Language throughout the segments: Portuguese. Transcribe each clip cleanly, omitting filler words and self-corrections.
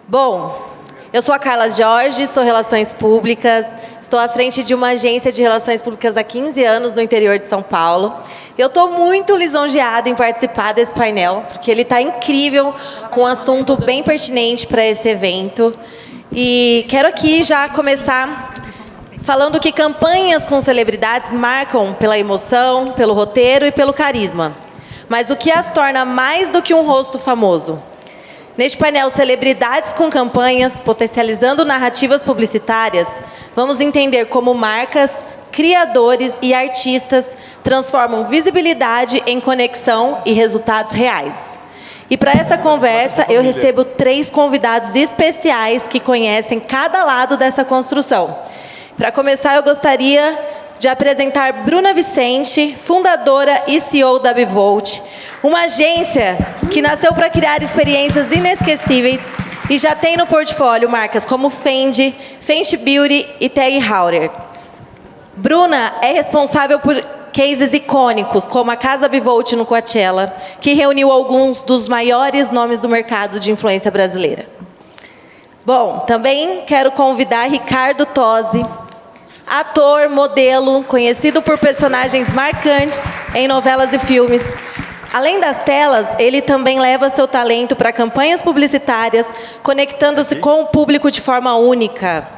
Bom, eu sou a Carla Jorge, sou Relações Públicas, estou à frente de uma agência de Relações Públicas há 15 anos no interior de São Paulo. Eu estou muito lisonjeada em participar desse painel, porque ele está incrível, com um assunto bem pertinente para esse evento. E quero aqui já começar falando que campanhas com celebridades marcam pela emoção, pelo roteiro e pelo carisma. Mas o que as torna mais do que um rosto famoso? Neste painel Celebridades com Campanhas, potencializando narrativas publicitárias, vamos entender como marcas, criadores e artistas transformam visibilidade em conexão e resultados reais. E para essa conversa, eu recebo 3 convidados especiais que conhecem cada lado dessa construção. Para começar, eu gostaria de apresentar Bruna Vicente, fundadora e CEO da Bivolt, uma agência que nasceu para criar experiências inesquecíveis e já tem no portfólio marcas como Fendi, Fenty Beauty e Tag Heuer. Bruna é responsável por cases icônicos, como a Casa Bivolt no Coachella, que reuniu alguns dos maiores nomes do mercado de influência brasileira. Bom, também quero convidar Ricardo Tosi, ator, modelo, conhecido por personagens marcantes em novelas e filmes. Além das telas, ele também leva seu talento para campanhas publicitárias, conectando-se com o público de forma única.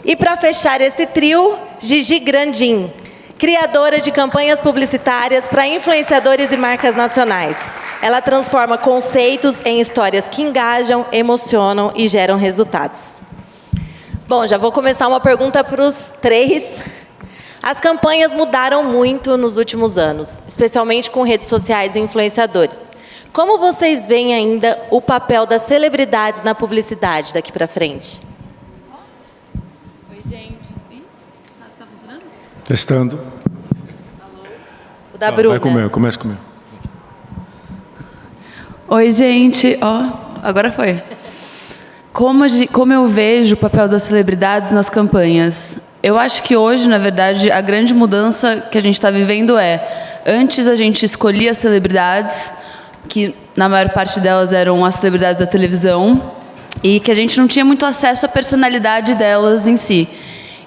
E para fechar esse trio, Gigi Grandin, criadora de campanhas publicitárias para influenciadores e marcas nacionais. Ela transforma conceitos em histórias que engajam, emocionam e geram resultados. Bom, já vou começar uma pergunta para os 3. As campanhas mudaram muito nos últimos anos, especialmente com redes sociais e influenciadores. Como vocês veem ainda o papel das celebridades na publicidade daqui para frente? Oi, gente. Tá funcionando? Testando. Alô? O da Bruna. Vai comer, começa comigo. Oi, gente. Ó, agora foi. Como eu vejo o papel das celebridades nas campanhas? Eu acho que hoje, na verdade, a grande mudança que a gente está vivendo é... Antes a gente escolhia as celebridades, que na maior parte delas eram as celebridades da televisão, e que a gente não tinha muito acesso à personalidade delas em si.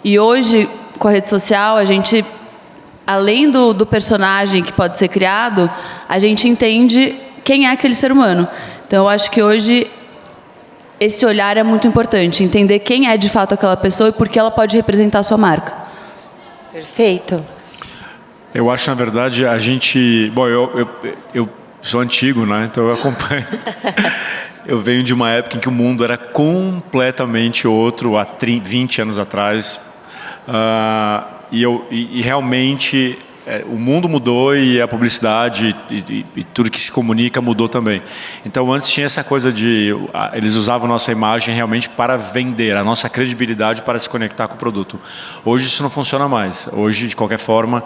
E hoje, com a rede social, a gente, além do personagem que pode ser criado, a gente entende quem é aquele ser humano. Então, eu acho que hoje... esse olhar é muito importante, entender quem é de fato aquela pessoa e por que ela pode representar a sua marca. Perfeito. Eu acho, na verdade, a gente... Bom, eu sou antigo, né? Então eu acompanho. Eu venho de uma época em que o mundo era completamente outro, há 20 anos atrás. E realmente... o mundo mudou e a publicidade e tudo que se comunica mudou também. Então, antes tinha essa coisa de... Eles usavam a nossa imagem realmente para vender, a nossa credibilidade para se conectar com o produto. Hoje isso não funciona mais. Hoje, de qualquer forma,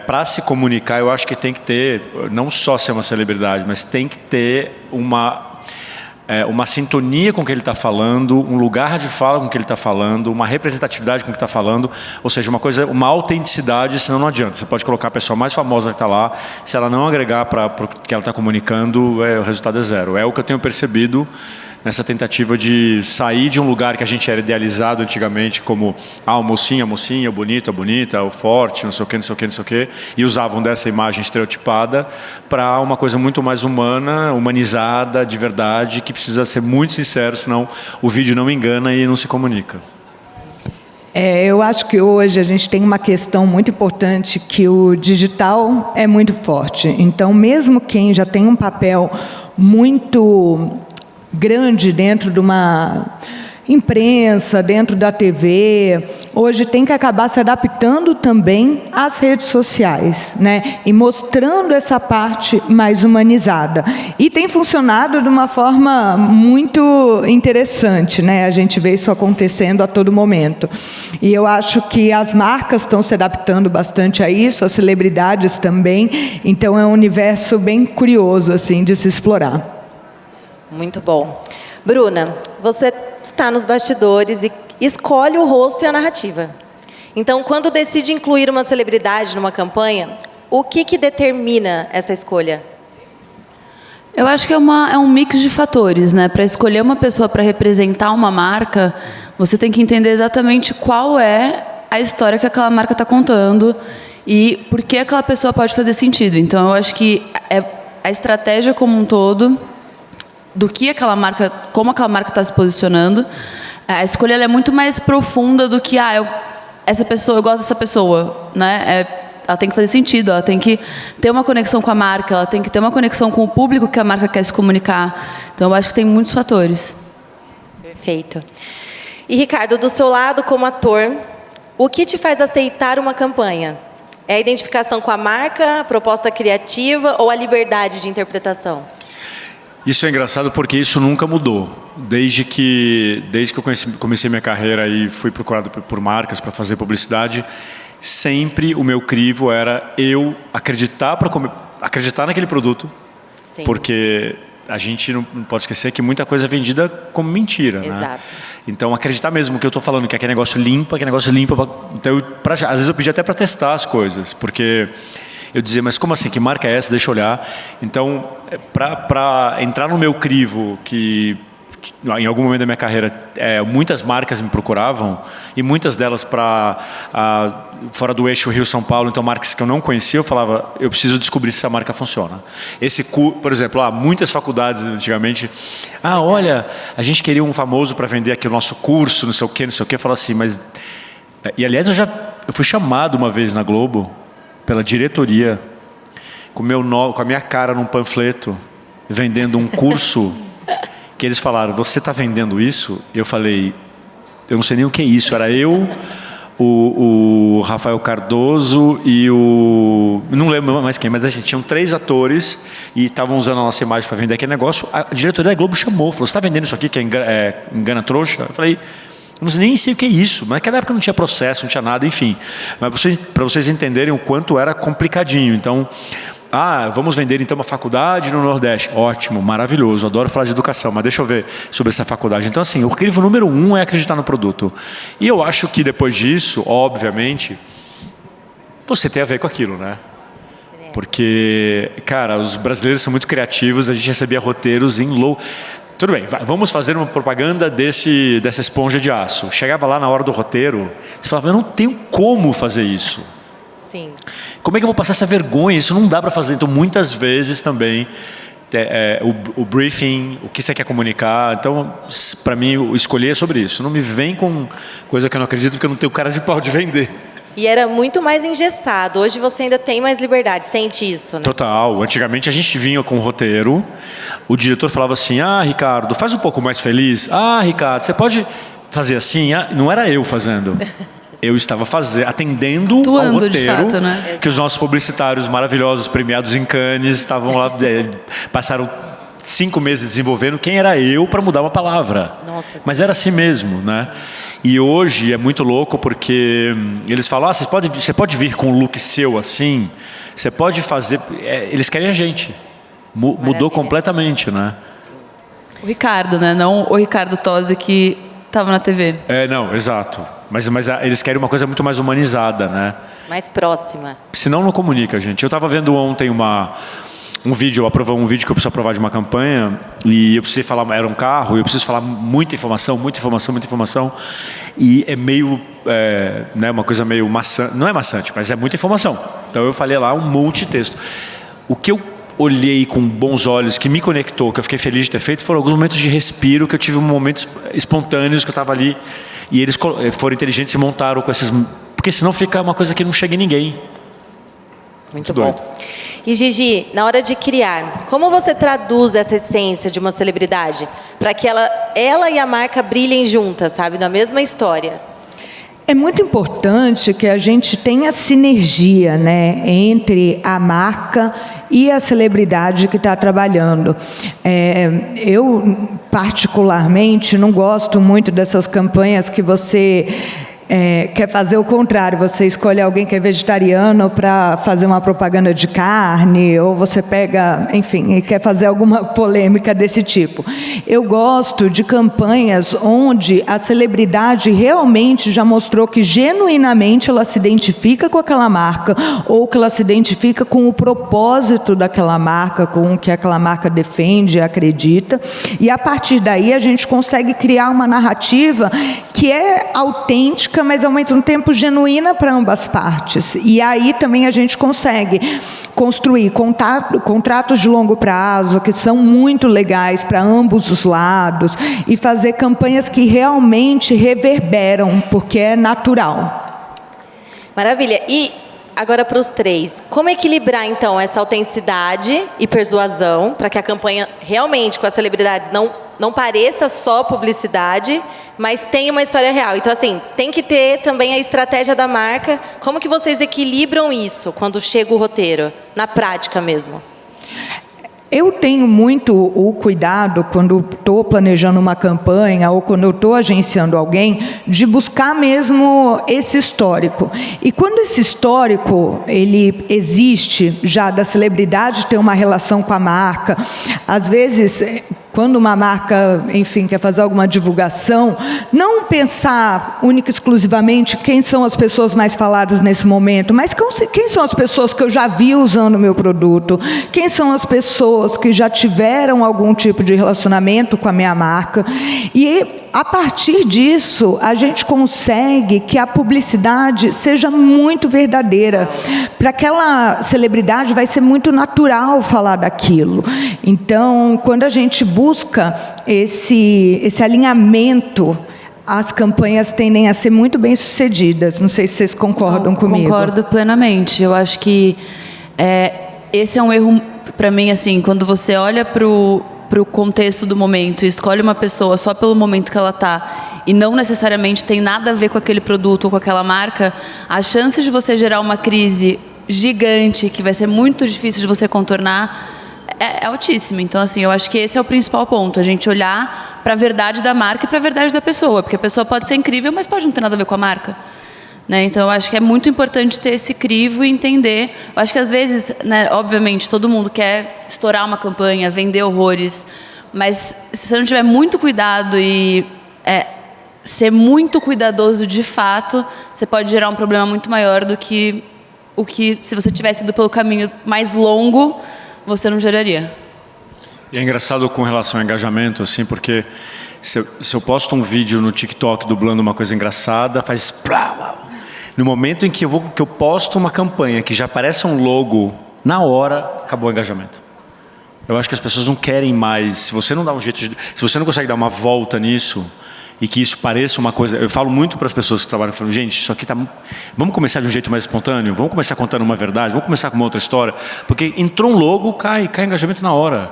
para se comunicar, eu acho que tem que ter, não só ser uma celebridade, mas tem que ter uma sintonia com o que ele está falando, um lugar de fala com o que ele está falando, uma representatividade com o que está falando, ou seja, uma autenticidade, senão não adianta. Você pode colocar a pessoa mais famosa que está lá, se ela não agregar para o que ela está comunicando, o resultado é zero. É o que eu tenho percebido nessa tentativa de sair de um lugar que a gente era idealizado antigamente como o mocinho, a mocinha, o bonito, a bonita, o forte, não sei o que, não sei o que, não sei o que, e usavam dessa imagem estereotipada para uma coisa muito mais humana, humanizada, de verdade, que precisa ser muito sincero, senão o vídeo não engana e não se comunica. Eu acho que hoje a gente tem uma questão muito importante, que o digital é muito forte. Então, mesmo quem já tem um papel muito grande dentro de uma imprensa, dentro da TV, hoje tem que acabar se adaptando também às redes sociais, né? E mostrando essa parte mais humanizada. E tem funcionado de uma forma muito interessante, né? A gente vê isso acontecendo a todo momento. E eu acho que as marcas estão se adaptando bastante a isso, as celebridades também. Então, é um universo bem curioso, assim, de se explorar. Muito bom. Bruna, você está nos bastidores e escolhe o rosto e a narrativa. Então, quando decide incluir uma celebridade numa campanha, o que determina essa escolha? Eu acho que é um mix de fatores, né? Para escolher uma pessoa para representar uma marca, você tem que entender exatamente qual é a história que aquela marca está contando e por que aquela pessoa pode fazer sentido. Então, eu acho que a estratégia como um todo, do que aquela marca, como aquela marca está se posicionando, a escolha ela é muito mais profunda do que essa pessoa, eu gosto dessa pessoa, né? Ela tem que fazer sentido, ela tem que ter uma conexão com a marca, ela tem que ter uma conexão com o público que a marca quer se comunicar. Então, eu acho que tem muitos fatores. Perfeito. E, Ricardo, do seu lado como ator, o que te faz aceitar uma campanha? É a identificação com a marca, a proposta criativa ou a liberdade de interpretação? Isso é engraçado porque isso nunca mudou. Desde que eu comecei minha carreira e fui procurado por marcas para fazer publicidade, sempre o meu crivo era eu acreditar naquele produto. Sim. Porque a gente não pode esquecer que muita coisa é vendida como mentira, Exato. né? Então, acreditar mesmo que eu estou falando, que aquele negócio limpa. Então, às vezes eu pedi até para testar as coisas, porque eu dizia, mas como assim? Que marca é essa? Deixa eu olhar. Então, para entrar no meu crivo, que em algum momento da minha carreira, muitas marcas me procuravam, e muitas delas fora do eixo Rio-São Paulo, então marcas que eu não conhecia, eu falava, eu preciso descobrir se essa marca funciona. Por exemplo, muitas faculdades antigamente, olha, a gente queria um famoso para vender aqui o nosso curso, não sei o quê, eu falava assim, mas... E aliás, eu fui chamado uma vez na Globo, pela diretoria, com a minha cara num panfleto, vendendo um curso... que eles falaram, você está vendendo isso? Eu falei, eu não sei nem o que é isso. Era eu, o Rafael Cardoso e não lembro mais quem, mas assim, tinham 3 atores e estavam usando a nossa imagem para vender aquele negócio. A diretoria da Globo falou, você está vendendo isso aqui que engana trouxa? Eu falei, eu nem sei o que é isso. Mas naquela época não tinha processo, não tinha nada, enfim. Mas para vocês entenderem o quanto era complicadinho. Então... vamos vender então uma faculdade no Nordeste. Ótimo, maravilhoso, adoro falar de educação, mas deixa eu ver sobre essa faculdade. Então, assim, o crivo número 1 é acreditar no produto. E eu acho que depois disso, obviamente, você tem a ver com aquilo, né? Porque, cara, os brasileiros são muito criativos, a gente recebia roteiros em Tudo bem, vamos fazer uma propaganda dessa esponja de aço. Chegava lá na hora do roteiro, você falava, eu não tenho como fazer isso. Sim. Como é que eu vou passar essa vergonha? Isso não dá para fazer. Então, muitas vezes também, o briefing, o que você quer comunicar. Então, para mim, escolher é sobre isso. Não me vem com coisa que eu não acredito, porque eu não tenho cara de pau de vender. E era muito mais engessado. Hoje você ainda tem mais liberdade, sente isso, né? Total. Antigamente a gente vinha com um roteiro, o diretor falava assim, Ricardo, faz um pouco mais feliz. Ricardo, você pode fazer assim? Não era eu fazendo. Eu estava atendendo ao roteiro, de fato, né? que os nossos publicitários maravilhosos, premiados em Cannes, estavam lá, passaram 5 meses desenvolvendo. Quem era eu para mudar uma palavra? Nossa, mas era assim mesmo, né? E hoje é muito louco porque eles falam, você pode vir com um look seu assim, você pode fazer... eles querem a gente. Mudou completamente, né? Sim. O Ricardo, né? Não o Ricardo Tosi que estava na TV. Não, exato. Mas eles querem uma coisa muito mais humanizada, né? Mais próxima. Senão não comunica, gente. Eu estava vendo ontem um vídeo que eu preciso aprovar de uma campanha e eu precisei falar, era um carro, e eu preciso falar muita informação, e é meio, né, uma coisa meio maçante, não é maçante, mas é muita informação. Então eu falei lá um monte de texto. O que eu olhei com bons olhos, que me conectou, que eu fiquei feliz de ter feito, foram alguns momentos de respiro, que eu tive momentos espontâneos, que eu estava ali, e eles foram inteligentes e montaram com esses... Porque senão fica uma coisa que não chega em ninguém. Muito bom. E Gigi, na hora de criar, como você traduz essa essência de uma celebridade para que ela e a marca brilhem juntas, sabe, na mesma história? É muito importante que a gente tenha sinergia, né, entre a marca e a celebridade que está trabalhando. Eu, particularmente, não gosto muito dessas campanhas que você quer fazer o contrário, você escolhe alguém que é vegetariano para fazer uma propaganda de carne, ou você pega, enfim, e quer fazer alguma polêmica desse tipo. Eu gosto de campanhas onde a celebridade realmente já mostrou que genuinamente ela se identifica com aquela marca, ou que ela se identifica com o propósito daquela marca, com o que aquela marca defende, acredita, e a partir daí a gente consegue criar uma narrativa que é autêntica, mas ao mesmo tempo genuína para ambas partes. E aí também a gente consegue construir contratos de longo prazo, que são muito legais para ambos os lados, e fazer campanhas que realmente reverberam, porque é natural. Maravilha. E agora para os três, como equilibrar então essa autenticidade e persuasão para que a campanha realmente com as celebridades não pareça só publicidade, mas tenha uma história real? Então assim, tem que ter também a estratégia da marca. Como que vocês equilibram isso quando chega o roteiro, na prática mesmo? Eu tenho muito o cuidado, quando estou planejando uma campanha ou quando eu estou agenciando alguém, de buscar mesmo esse histórico. E quando esse histórico ele existe, já da celebridade ter uma relação com a marca, às vezes, quando uma marca, enfim, quer fazer alguma divulgação, não pensar única e exclusivamente quem são as pessoas mais faladas nesse momento, mas quem são as pessoas que eu já vi usando o meu produto, quem são as pessoas que já tiveram algum tipo de relacionamento com a minha marca. E a partir disso, a gente consegue que a publicidade seja muito verdadeira. Para aquela celebridade vai ser muito natural falar daquilo. Então, quando a gente busca esse alinhamento, as campanhas tendem a ser muito bem-sucedidas. Não sei se vocês concordam comigo. Concordo plenamente. Eu acho que esse é um erro, para mim, assim, quando você olha para o contexto do momento e escolhe uma pessoa só pelo momento que ela está e não necessariamente tem nada a ver com aquele produto ou com aquela marca, a chance de você gerar uma crise gigante, que vai ser muito difícil de você contornar, é altíssima. Então, assim, eu acho que esse é o principal ponto, a gente olhar para a verdade da marca e para a verdade da pessoa, porque a pessoa pode ser incrível, mas pode não ter nada a ver com a marca. Né? Então, eu acho que é muito importante ter esse crivo e entender. Eu acho que, às vezes, né, obviamente, todo mundo quer estourar uma campanha, vender horrores, mas se você não tiver muito cuidado e ser muito cuidadoso de fato, você pode gerar um problema muito maior do que o que, se você tivesse ido pelo caminho mais longo, você não geraria. E é engraçado com relação ao engajamento, assim, porque se eu posto um vídeo no TikTok dublando uma coisa engraçada, faz... No momento em que eu posto uma campanha que já aparece um logo, na hora, acabou o engajamento. Eu acho que as pessoas não querem mais. Se você não dá um jeito se você não consegue dar uma volta nisso e que isso pareça uma coisa... Eu falo muito para as pessoas que trabalham, falando, gente, isso aqui tá... Vamos começar de um jeito mais espontâneo? Vamos começar contando uma verdade? Vamos começar com uma outra história? Porque entrou um logo, cai engajamento na hora.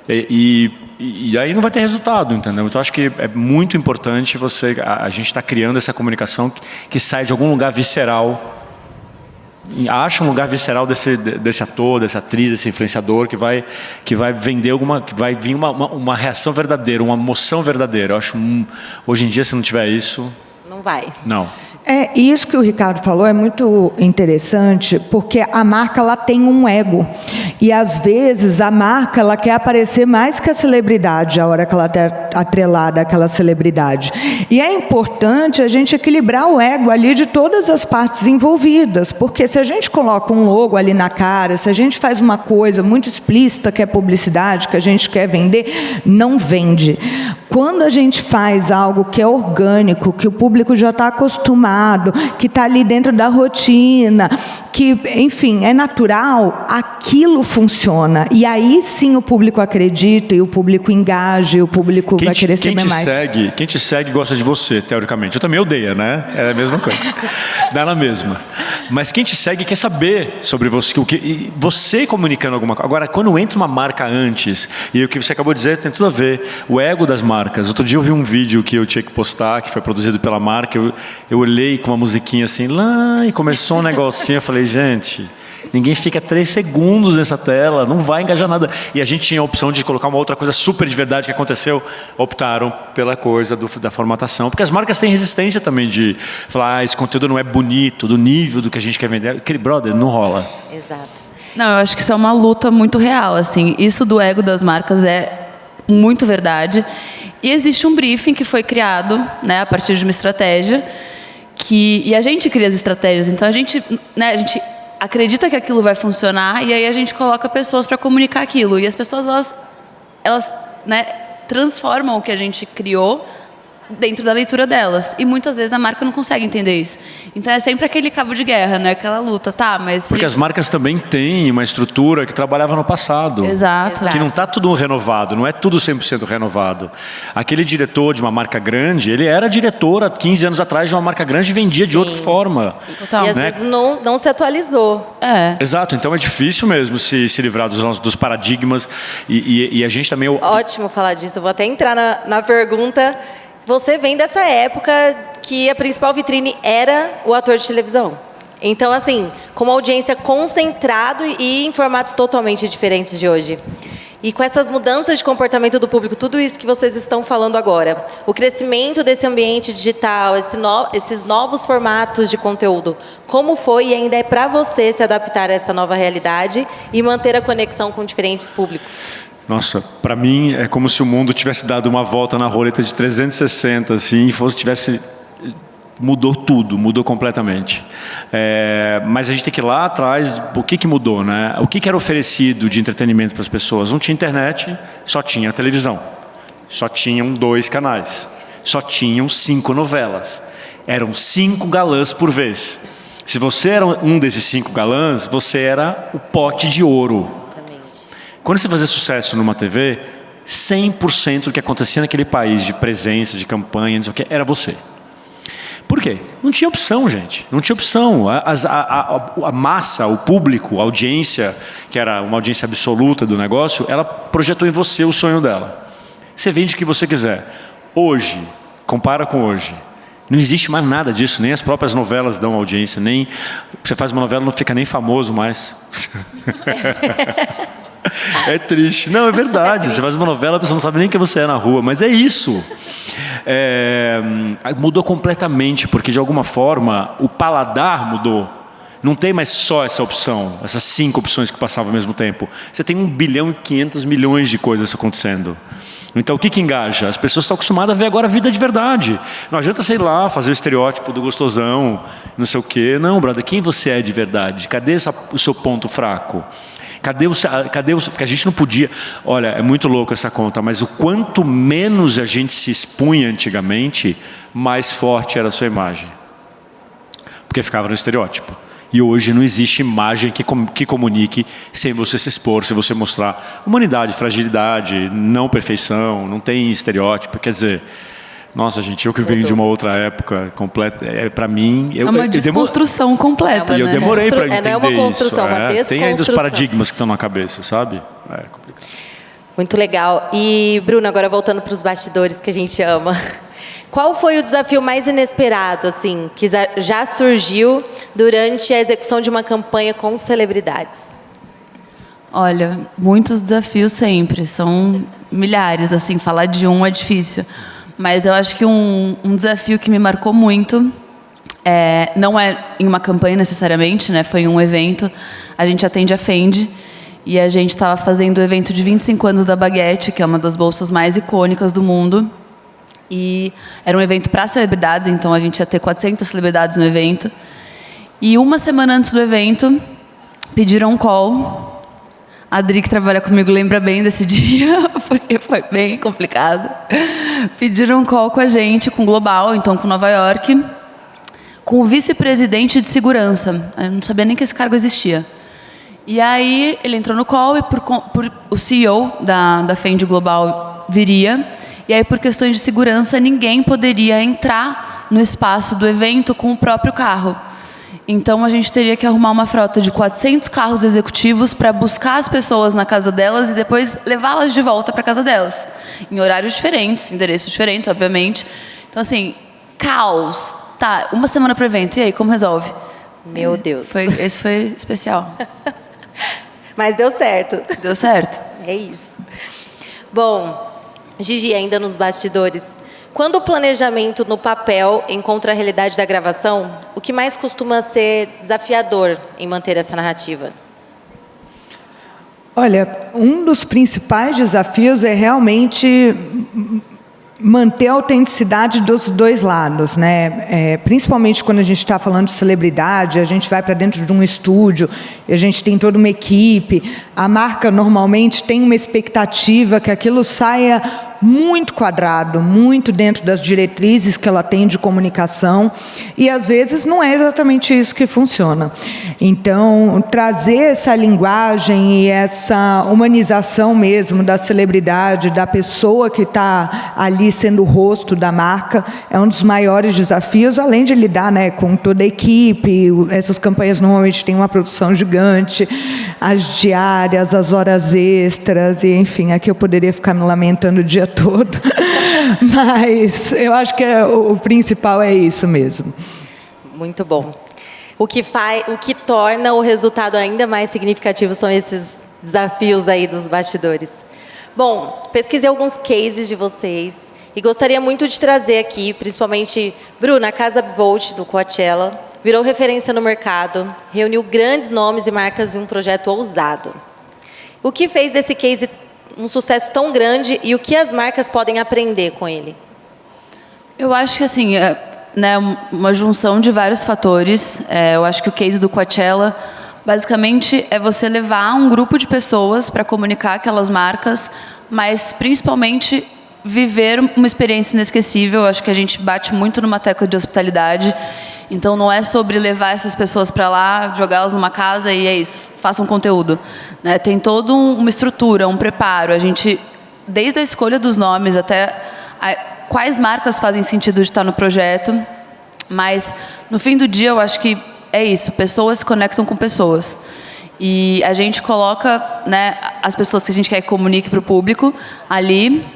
E aí não vai ter resultado, entendeu? Então acho que é muito importante a gente está criando essa comunicação que sai de algum lugar visceral. Acha um lugar visceral desse ator, dessa atriz, desse influenciador que vai vender que vai vir uma reação verdadeira, uma emoção verdadeira. Eu acho hoje em dia, se não tiver isso, não vai. Não. Isso que o Ricardo falou é muito interessante, porque a marca ela tem um ego. E, às vezes, a marca ela quer aparecer mais que a celebridade, a hora que ela está atrelada àquela celebridade. E é importante a gente equilibrar o ego ali de todas as partes envolvidas, porque se a gente coloca um logo ali na cara, se a gente faz uma coisa muito explícita, que é publicidade, que a gente quer vender, não vende. Quando a gente faz algo que é orgânico, que o público já está acostumado, que está ali dentro da rotina, que, enfim, é natural, aquilo funciona. E aí sim o público acredita, e o público engaja, e o público vai querer saber mais. Quem te segue gosta de você, teoricamente. Eu também odeio, né? É a mesma coisa. Dá na mesma. Mas quem te segue quer saber sobre você, você comunicando alguma coisa. Agora, quando entra uma marca antes, e o que você acabou de dizer tem tudo a ver, o ego das marcas. Outro dia eu vi um vídeo que eu tinha que postar, que foi produzido pela marca, eu olhei com uma musiquinha assim, lá, e começou um negocinho, eu falei, gente, Ninguém fica 3 segundos nessa tela, não vai engajar nada. E a gente tinha a opção de colocar uma outra coisa super de verdade que aconteceu. Optaram pela coisa da formatação. Porque as marcas têm resistência também de falar, esse conteúdo não é bonito, do nível do que a gente quer vender. Aquele brother, não rola. Exato. Não, eu acho que isso é uma luta muito real, assim. Isso do ego das marcas é muito verdade. E existe um briefing que foi criado, né, a partir de uma estratégia e a gente cria as estratégias. Então a gente acredita que aquilo vai funcionar e aí a gente coloca pessoas para comunicar aquilo. E as pessoas elas né, transformam o que a gente criou dentro da leitura delas. E muitas vezes a marca não consegue entender isso. Então é sempre aquele cabo de guerra, né? Aquela luta, tá, mas... Porque as marcas também têm uma estrutura que trabalhava no passado. Exato. Que não está tudo renovado, não é tudo 100% renovado. Aquele diretor de uma marca grande, ele era diretor há 15 anos atrás de uma marca grande e vendia de outra forma. Total. E às vezes não se atualizou. Exato, então é difícil mesmo se livrar dos paradigmas. E a gente também... Ótimo falar disso, eu vou até entrar na pergunta... Você vem dessa época que a principal vitrine era o ator de televisão. Então, assim, com uma audiência concentrada e em formatos totalmente diferentes de hoje. E com essas mudanças de comportamento do público, tudo isso que vocês estão falando agora, o crescimento desse ambiente digital, esses novos formatos de conteúdo, como foi e ainda é para você se adaptar a essa nova realidade e manter a conexão com diferentes públicos? Nossa, para mim é como se o mundo tivesse dado uma volta na roleta de 360, assim, e mudou tudo, mudou completamente. Mas a gente tem que ir lá atrás, o que mudou, né? O que era oferecido de entretenimento para as pessoas? Não tinha internet, só tinha televisão. Só tinham 2 canais. Só tinham 5 novelas. Eram 5 galãs por vez. Se você era um desses 5 galãs, você era o pote de ouro. Quando você fazia sucesso numa TV, 100% do que acontecia naquele país de presença, de campanha, não sei o que, era você. Por quê? Não tinha opção, gente. Não tinha opção. A massa, o público, a audiência, que era uma audiência absoluta do negócio, ela projetou em você o sonho dela. Você vende o que você quiser. Hoje, compara com hoje, não existe mais nada disso. Nem as próprias novelas dão audiência. Nem você faz uma novela, não fica nem famoso mais. É triste. Não, é verdade. Você faz uma novela, a pessoa não sabe nem quem você é na rua. Mas é isso. Mudou completamente, porque de alguma forma o paladar mudou. Não tem mais só essa opção, essas 5 opções que passavam ao mesmo tempo. Você tem 1 bilhão e 500 milhões de coisas acontecendo. Então o que engaja? As pessoas estão acostumadas a ver agora a vida de verdade. Não adianta, sei lá, fazer o estereótipo do gostosão, não sei o quê. Não, brother, quem você é de verdade? Cadê o seu ponto fraco? Cadê o... Porque a gente não podia... Olha, é muito louco essa conta, mas o quanto menos a gente se expunha antigamente, mais forte era a sua imagem. Porque ficava no estereótipo. E hoje não existe imagem que comunique sem você se expor, sem você mostrar humanidade, fragilidade, não perfeição, não tem estereótipo. Quer dizer... Nossa, gente, eu que venho de uma outra época completa, para mim... É uma desconstrução completa, E eu demorei para entender isso. Não é uma construção, isso. Uma desconstrução. Tem ainda os paradigmas que estão na cabeça, sabe? É complicado. Muito legal. E, Bruno, agora voltando para os bastidores que a gente ama. Qual foi o desafio mais inesperado, assim, que já surgiu durante a execução de uma campanha com celebridades? Olha, muitos desafios sempre. São milhares, assim, falar de um é difícil. Mas eu acho que um desafio que me marcou muito, não é em uma campanha necessariamente, né? Foi em um evento. A gente atende a Fendi e a gente estava fazendo o evento de 25 anos da Baguette, que é uma das bolsas mais icônicas do mundo. E era um evento para celebridades, então a gente ia ter 400 celebridades no evento. E uma semana antes do evento, pediram um call. A Adri, que trabalha comigo, lembra bem desse dia, porque foi bem complicado. Pediram um call com a gente, com o Global, então com Nova York, com o vice-presidente de segurança. Eu não sabia nem que esse cargo existia. E aí ele entrou no call e o CEO da Fendi Global viria. E aí, por questões de segurança, ninguém poderia entrar no espaço do evento com o próprio carro. Então, a gente teria que arrumar uma frota de 400 carros executivos para buscar as pessoas na casa delas e depois levá-las de volta para a casa delas. Em horários diferentes, endereços diferentes, obviamente. Então, assim, caos. Tá, uma semana para o evento. E aí, como resolve? Meu Deus. Esse foi especial. Mas deu certo. Deu certo. É isso. Bom, Gigi, ainda nos bastidores, quando o planejamento no papel encontra a realidade da gravação, o que mais costuma ser desafiador em manter essa narrativa? Olha, um dos principais desafios é realmente manter a autenticidade dos dois lados, né? Principalmente quando a gente está falando de celebridade, a gente vai para dentro de um estúdio, e a gente tem toda uma equipe, a marca normalmente tem uma expectativa que aquilo saia muito quadrado, muito dentro das diretrizes que ela tem de comunicação, e às vezes não é exatamente isso que funciona. Então, trazer essa linguagem e essa humanização mesmo da celebridade, da pessoa que está ali sendo o rosto da marca, é um dos maiores desafios, além de lidar, né, com toda a equipe. Essas campanhas normalmente têm uma produção gigante, as diárias, as horas extras, e enfim, aqui eu poderia ficar me lamentando o dia todo, mas eu acho que o principal é isso mesmo. Muito bom. O que torna o resultado ainda mais significativo são esses desafios aí dos bastidores. Bom, pesquisei alguns cases de vocês e gostaria muito de trazer aqui, principalmente, Bruna, a Casa Volt do Coachella, virou referência no mercado, reuniu grandes nomes e marcas em um projeto ousado. O que fez desse case um sucesso tão grande e o que as marcas podem aprender com ele? Eu acho que, assim, né, uma junção de vários fatores. Eu acho que o case do Coachella, basicamente, é você levar um grupo de pessoas para comunicar aquelas marcas, mas, principalmente, viver uma experiência inesquecível. Eu acho que a gente bate muito numa tecla de hospitalidade. Então, não é sobre levar essas pessoas para lá, jogá-las numa casa e é isso, façam conteúdo, né? Tem toda uma estrutura, um preparo. A gente, desde a escolha dos nomes até quais marcas fazem sentido de estar no projeto, mas, no fim do dia, eu acho que é isso, pessoas se conectam com pessoas. E a gente coloca, né, as pessoas que a gente quer que comunique para o público ali,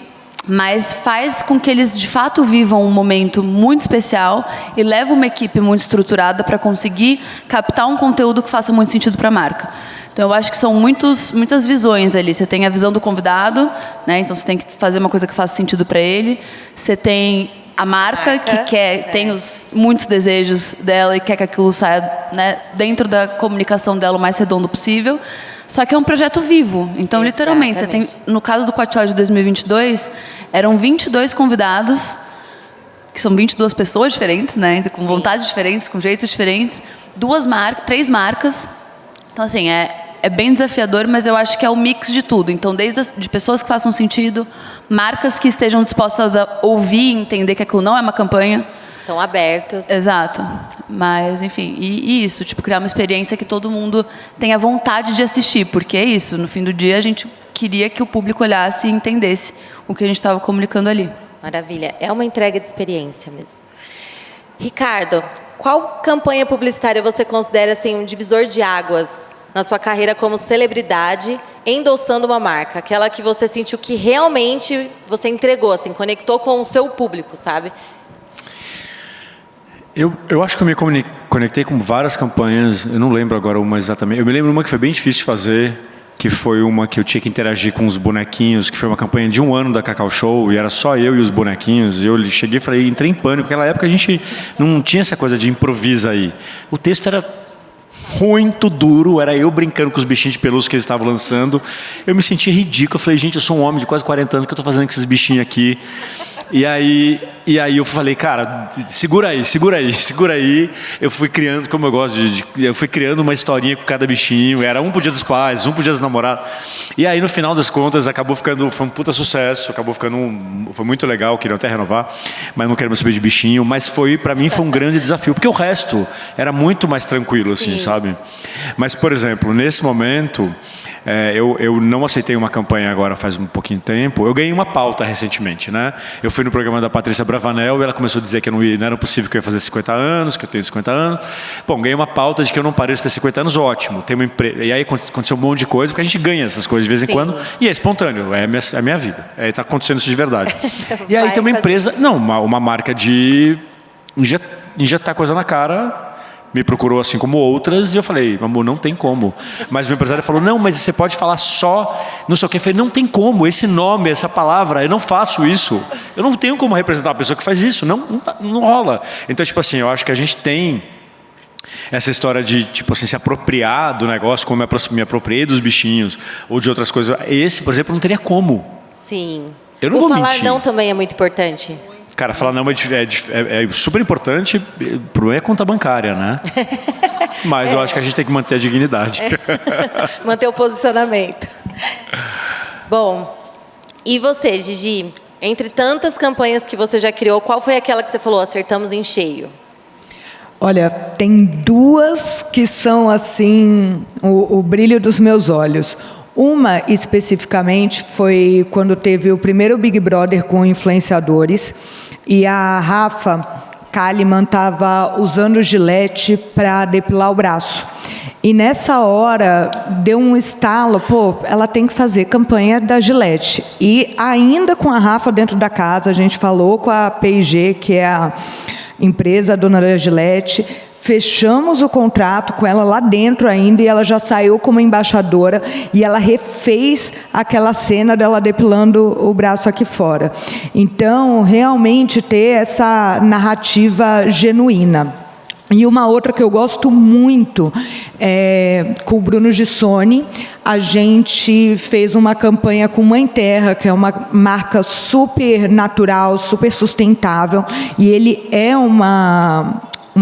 mas faz com que eles, de fato, vivam um momento muito especial e leve uma equipe muito estruturada para conseguir captar um conteúdo que faça muito sentido para a marca. Então, eu acho que são muitas visões ali. Você tem a visão do convidado, né? Então, você tem que fazer uma coisa que faça sentido para ele. Você tem a marca que quer, tem muitos desejos dela e quer que aquilo saia, né, dentro da comunicação dela o mais redondo possível. Só que é um projeto vivo. Então, literalmente, você tem, no caso do Coachella de 2022, eram 22 convidados, que são 22 pessoas diferentes, né, com vontades diferentes, com jeitos diferentes, 3 marcas. Então, assim, é bem desafiador, mas eu acho que é o mix de tudo. Então, de pessoas que façam sentido, marcas que estejam dispostas a ouvir e entender que aquilo não é uma campanha. Estão abertos. Exato. Mas, enfim, e isso, tipo, criar uma experiência que todo mundo tenha vontade de assistir, porque é isso, no fim do dia a gente queria que o público olhasse e entendesse o que a gente estava comunicando ali. Maravilha. É uma entrega de experiência mesmo. Ricardo, qual campanha publicitária você considera assim, um divisor de águas na sua carreira como celebridade, endossando uma marca? Aquela que você sentiu que realmente você entregou, assim, conectou com o seu público, sabe? Eu acho que eu me conectei com várias campanhas, eu não lembro agora uma exatamente. Eu me lembro uma que foi bem difícil de fazer, que foi uma que eu tinha que interagir com os bonequinhos, que foi uma campanha de 1 ano da Cacau Show, e era só eu e os bonequinhos. E eu cheguei e falei, entrei em pânico, porque naquela época a gente não tinha essa coisa de improvisa aí. O texto era muito duro, era eu brincando com os bichinhos de pelúcia que eles estavam lançando. Eu me sentia ridículo, eu falei, gente, eu sou um homem de quase 40 anos, o que eu estou fazendo com esses bichinhos aqui? E aí eu falei, cara, segura aí. Eu fui criando, como eu gosto eu fui criando uma historinha com cada bichinho. Era um pro Dia dos Pais, um pro Dia dos Namorados. E aí, no final das contas, foi um puta sucesso. Foi muito legal, queriam até renovar, mas não queremos saber de bichinho. Mas pra mim, foi um grande desafio, porque o resto era muito mais tranquilo, assim, sabe? Mas, por exemplo, nesse momento, eu não aceitei uma campanha agora faz um pouquinho de tempo. Eu ganhei uma pauta recentemente, né? Eu fui no programa da Patrícia Bravanel e ela começou a dizer que não era possível que eu ia fazer 50 anos, que eu tenho 50 anos. Bom, ganhei uma pauta de que eu não pareço ter 50 anos, ótimo. Tem uma E aí aconteceu um monte de coisa, porque a gente ganha essas coisas de vez em quando. E é espontâneo, é a minha vida. Está acontecendo isso de verdade. E aí tem uma empresa, uma marca de injetar coisa na cara me procurou assim como outras, e eu falei, amor, não tem como. Mas o meu empresário falou, não, mas você pode falar só, não sei o que. Eu falei, não tem como, esse nome, essa palavra, eu não faço isso. Eu não tenho como representar uma pessoa que faz isso, não rola. Então, tipo assim, eu acho que a gente tem essa história de, tipo assim, se apropriar do negócio, como eu me apropriei dos bichinhos, ou de outras coisas. Esse, por exemplo, não teria como. Sim. Eu não o vou falar mentir. não também é muito importante. Cara, falar não é super importante para a conta bancária, né? Mas eu acho que a gente tem que manter a dignidade. Manter o posicionamento. Bom, e você, Gigi? Entre tantas campanhas que você já criou, qual foi aquela que você falou, acertamos em cheio? Olha, tem duas que são, assim, o brilho dos meus olhos. Uma, especificamente, foi quando teve o primeiro Big Brother com influenciadores e a Rafa Kalimann estava usando Gillette para depilar o braço. E nessa hora, deu um estalo, ela tem que fazer campanha da Gillette. E ainda com a Rafa dentro da casa, a gente falou com a P&G, que é a empresa dona da Gillette, fechamos o contrato com ela lá dentro ainda e ela já saiu como embaixadora e ela refez aquela cena dela depilando o braço aqui fora. Então, realmente ter essa narrativa genuína. E uma outra que eu gosto muito, com o Bruno Gissoni, a gente fez uma campanha com Mãe Terra, que é uma marca super natural, super sustentável, e ele é uma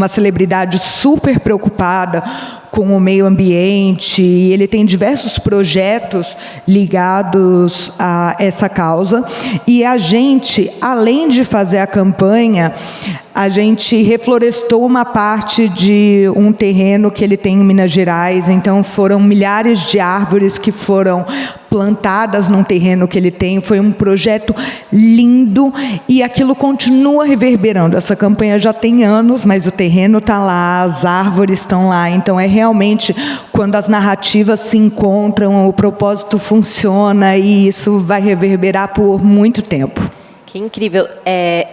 celebridade super preocupada com o meio ambiente, e ele tem diversos projetos ligados a essa causa. E a gente, além de fazer a campanha, a gente reflorestou uma parte de um terreno que ele tem em Minas Gerais, então foram milhares de árvores que foram plantadas num terreno que ele tem, foi um projeto lindo e aquilo continua reverberando. Essa campanha já tem anos, mas o terreno está lá, as árvores estão lá, então é realmente quando as narrativas se encontram, o propósito funciona e isso vai reverberar por muito tempo. Que incrível.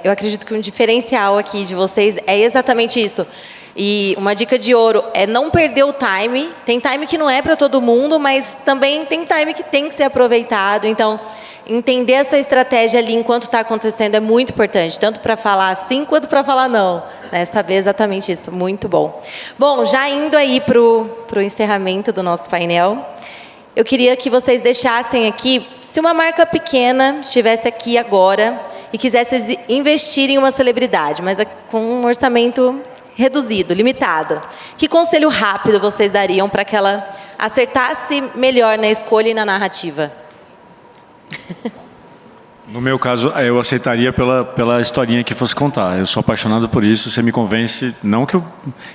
Eu acredito que um diferencial aqui de vocês é exatamente isso. E uma dica de ouro é não perder o time. Tem time que não é para todo mundo, mas também tem time que tem que ser aproveitado. Então, entender essa estratégia ali enquanto está acontecendo é muito importante, tanto para falar sim quanto para falar não. Né? Saber exatamente isso. Muito bom. Bom, já indo aí para o encerramento do nosso painel, eu queria que vocês deixassem aqui, se uma marca pequena estivesse aqui agora e quisesse investir em uma celebridade, mas com um orçamento reduzido, limitado, que conselho rápido vocês dariam para que ela acertasse melhor na escolha e na narrativa? No meu caso, eu aceitaria pela historinha que fosse contar. Eu sou apaixonado por isso, você me convence, não que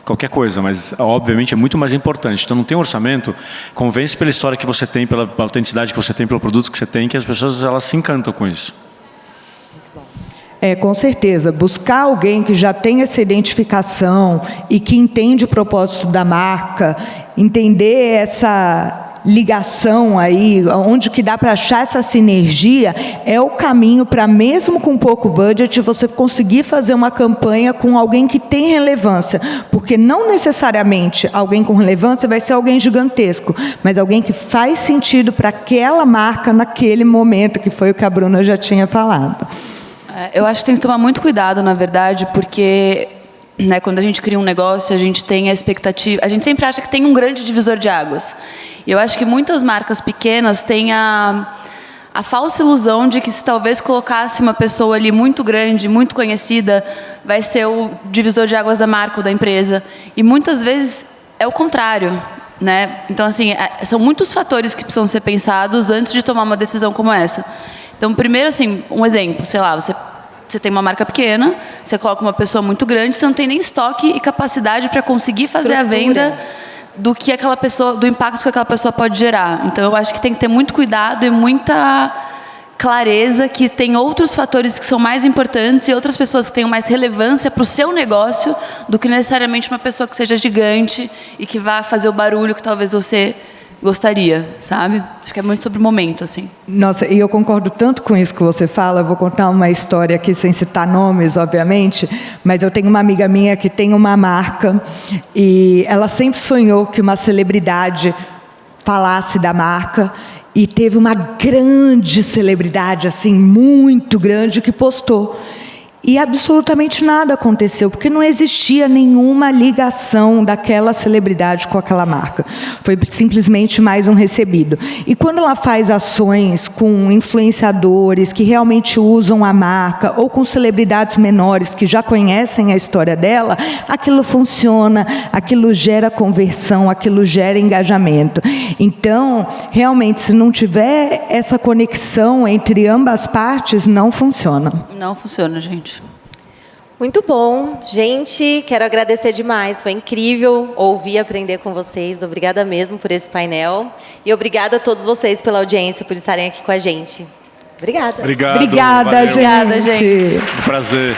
qualquer coisa, mas obviamente é muito mais importante. Então não tem orçamento, convence pela história que você tem, pela autenticidade que você tem, pelo produto que você tem, que as pessoas elas se encantam com isso. Com certeza. Buscar alguém que já tem essa identificação e que entende o propósito da marca, entender essa ligação aí, onde que dá para achar essa sinergia, é o caminho para, mesmo com pouco budget, você conseguir fazer uma campanha com alguém que tem relevância. Porque não necessariamente alguém com relevância vai ser alguém gigantesco, mas alguém que faz sentido para aquela marca naquele momento, que foi o que a Bruna já tinha falado. Eu acho que tem que tomar muito cuidado, na verdade, porque quando a gente cria um negócio, a gente tem a expectativa... A gente sempre acha que tem um grande divisor de águas. E eu acho que muitas marcas pequenas têm a falsa ilusão de que se talvez colocasse uma pessoa ali muito grande, muito conhecida, vai ser o divisor de águas da marca ou da empresa. E muitas vezes é o contrário. Né? Então, assim, são muitos fatores que precisam ser pensados antes de tomar uma decisão como essa. Então, primeiro, assim, um exemplo, sei lá, você tem uma marca pequena, você coloca uma pessoa muito grande, você não tem nem estoque e capacidade para conseguir fazer a venda do que aquela pessoa, do impacto que aquela pessoa pode gerar. Então, eu acho que tem que ter muito cuidado e muita clareza que tem outros fatores que são mais importantes e outras pessoas que tenham mais relevância para o seu negócio do que necessariamente uma pessoa que seja gigante e que vá fazer o barulho que talvez você gostaria, sabe? Acho que é muito sobre o momento, assim. Nossa, e eu concordo tanto com isso que você fala. Eu vou contar uma história aqui sem citar nomes, obviamente, mas eu tenho uma amiga minha que tem uma marca e ela sempre sonhou que uma celebridade falasse da marca e teve uma grande celebridade, assim, muito grande, que postou. E absolutamente nada aconteceu, porque não existia nenhuma ligação daquela celebridade com aquela marca. Foi simplesmente mais um recebido. E quando ela faz ações com influenciadores que realmente usam a marca, ou com celebridades menores que já conhecem a história dela, aquilo funciona, aquilo gera conversão, aquilo gera engajamento. Então, realmente, se não tiver essa conexão entre ambas partes, não funciona. Não funciona, gente. Muito bom. Gente, quero agradecer demais. Foi incrível ouvir e aprender com vocês. Obrigada mesmo por esse painel. E obrigada a todos vocês pela audiência, por estarem aqui com a gente. Obrigada. Obrigado. Obrigada, valeu. gente. Obrigada, gente. Um prazer.